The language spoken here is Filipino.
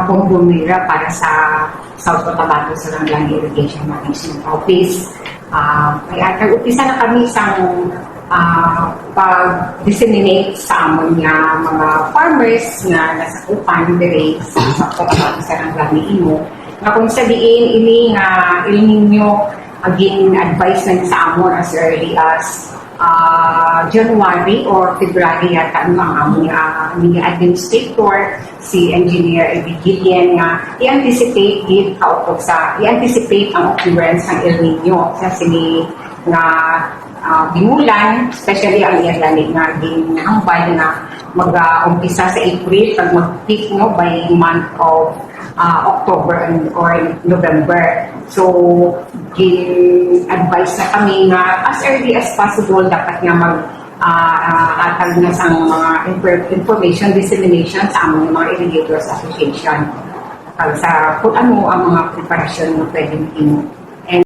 bumira para sa South Cotabato Sarangani Irrigation Management Office. Kaya nag-upisa na kami sa pag-disseminate sa amon nga mga farmers na nasakupan dire sa South Cotabato Sarangani Imo. Na kung sabihin, ini nga ininyo aging advice na sa amon as early as January or February yata ang mga administrator, si Engineer Evigilian nga i-anticipate i-anticipate ang occurrence ng El Nino sa sini nga bimulan, especially ang iyalanit nga ginambay na mag-umpisa sa April pag mag-peak by month of October or November. So, advice na kami nga as early as possible dapat nga atag na sa mga information dissemination sa among mga Irrigators Association sa kung ano ang mga preparasyon na pwedeng